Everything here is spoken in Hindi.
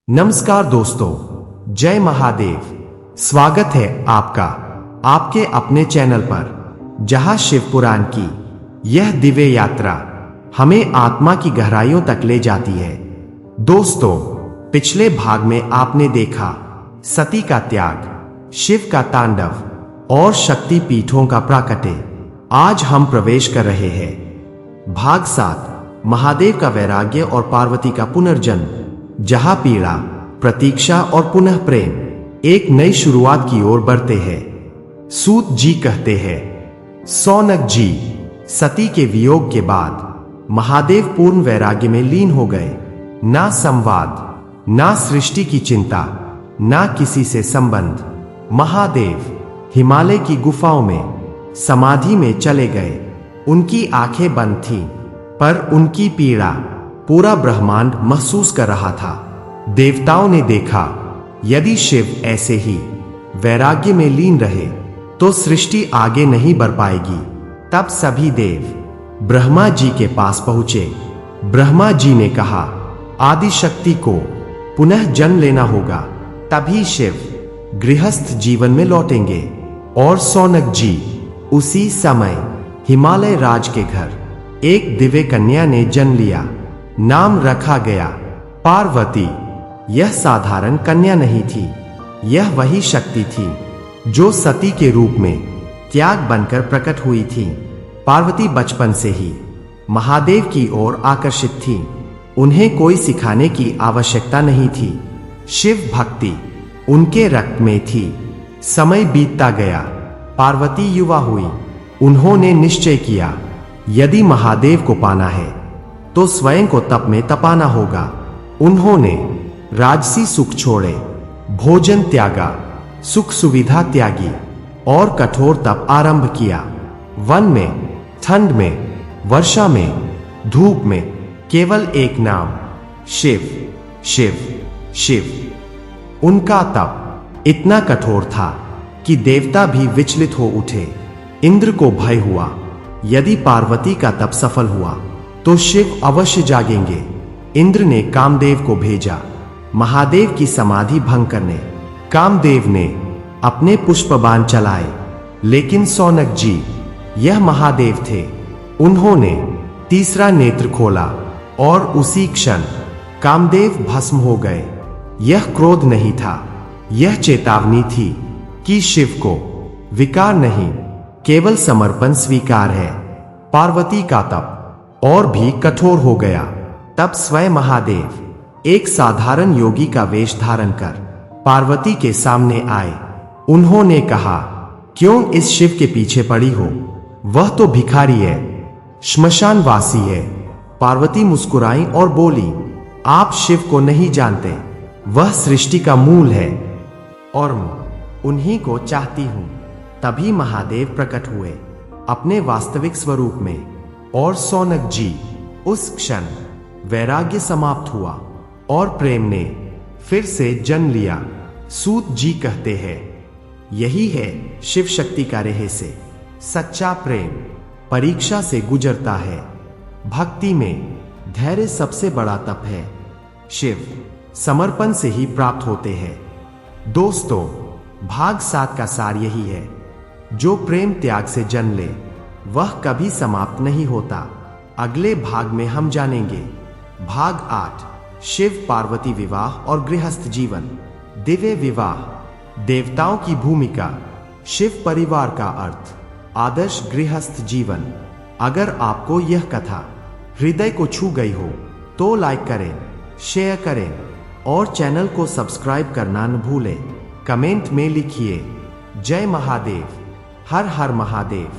नमस्कार दोस्तों, जय महादेव। स्वागत है आपका आपके अपने चैनल पर, जहां शिव पुराण की यह दिव्य यात्रा हमें आत्मा की गहराइयों तक ले जाती है। दोस्तों, पिछले भाग में आपने देखा सती का त्याग, शिव का तांडव और शक्ति पीठों का प्राकट्य। आज हम प्रवेश कर रहे हैं भाग 7, महादेव का वैराग्य और पार्वती का पुनर्जन्म, जहां पीड़ा, प्रतीक्षा और पुनः प्रेम एक नई शुरुआत की ओर बढ़ते हैं। सूत जी कहते हैं, सौनक जी, सती के वियोग के बाद महादेव पूर्ण वैराग्य में लीन हो गए। ना संवाद, ना सृष्टि की चिंता, ना किसी से संबंध। महादेव हिमालय की गुफाओं में समाधि में चले गए। उनकी आंखें बंद थीं, पर उनकी पीड़ा पूरा ब्रह्मांड महसूस कर रहा था। देवताओं ने देखा, यदि शिव ऐसे ही वैराग्य में लीन रहे तो सृष्टि आगे नहीं बढ़ पाएगी। तब सभी देव ब्रह्मा जी के पास पहुंचे। ब्रह्मा जी ने कहा, आदि शक्ति को पुनः जन्म लेना होगा, तभी शिव गृहस्थ जीवन में लौटेंगे। और सौनक जी, उसी समय हिमालय राज के घर एक दिव्य कन्या ने जन्म लिया। नाम रखा गया पार्वती। यह साधारण कन्या नहीं थी, यह वही शक्ति थी जो सती के रूप में त्याग बनकर प्रकट हुई थी। पार्वती बचपन से ही महादेव की ओर आकर्षित थी। उन्हें कोई सिखाने की आवश्यकता नहीं थी। शिव भक्ति उनके रक्त में थी। समय बीतता गया, पार्वती युवा हुई। उन्होंने निश्चय किया, यदि महादेव को पाना है तो स्वयं को तप में तपाना होगा। उन्होंने राजसी सुख छोड़े, भोजन त्यागा, सुख सुविधा त्यागी और कठोर तप आरंभ किया। वन में, ठंड में, वर्षा में, धूप में केवल एक नाम, शिव शिव शिव। उनका तप इतना कठोर था कि देवता भी विचलित हो उठे। इंद्र को भय हुआ, यदि पार्वती का तप सफल हुआ तो शिव अवश्य जागेंगे। इंद्र ने कामदेव को भेजा महादेव की समाधि भंग करने। कामदेव ने अपने पुष्पबाण चलाए, लेकिन सौनक जी, यह महादेव थे। उन्होंने तीसरा नेत्र खोला और उसी क्षण कामदेव भस्म हो गए। यह क्रोध नहीं था, यह चेतावनी थी कि शिव को विकार नहीं, केवल समर्पण स्वीकार है। पार्वती का तप और भी कठोर हो गया। तब स्वयं महादेव एक साधारण योगी का वेश धारण कर पार्वती के सामने आए। उन्होंने कहा, क्यों इस शिव के पीछे पड़ी हो? वह तो भिखारी है, श्मशानवासी है। पार्वती मुस्कुराई और बोली, आप शिव को नहीं जानते, वह सृष्टि का मूल है और मैं उन्हीं को चाहती हूं। तभी महादेव प्रकट हुए अपने वास्तविक स्वरूप में, और सौनक जी, उस क्षण वैराग्य समाप्त हुआ और प्रेम ने फिर से जन्म लिया। सूत जी कहते हैं, यही है शिव शक्ति का रहस्य। सच्चा प्रेम परीक्षा से गुजरता है। भक्ति में धैर्य सबसे बड़ा तप है। शिव समर्पण से ही प्राप्त होते हैं। दोस्तों, भाग 7 का सार यही है, जो प्रेम त्याग से जन्म ले वह कभी समाप्त नहीं होता। अगले भाग में हम जानेंगे भाग 8, शिव पार्वती विवाह और गृहस्थ जीवन। दिव्य विवाह, देवताओं की भूमिका, शिव परिवार का अर्थ, आदर्श गृहस्थ जीवन। अगर आपको यह कथा हृदय को छू गई हो तो लाइक करें, शेयर करें और चैनल को सब्सक्राइब करना न भूलें। कमेंट में लिखिए, जय महादेव, हर हर महादेव।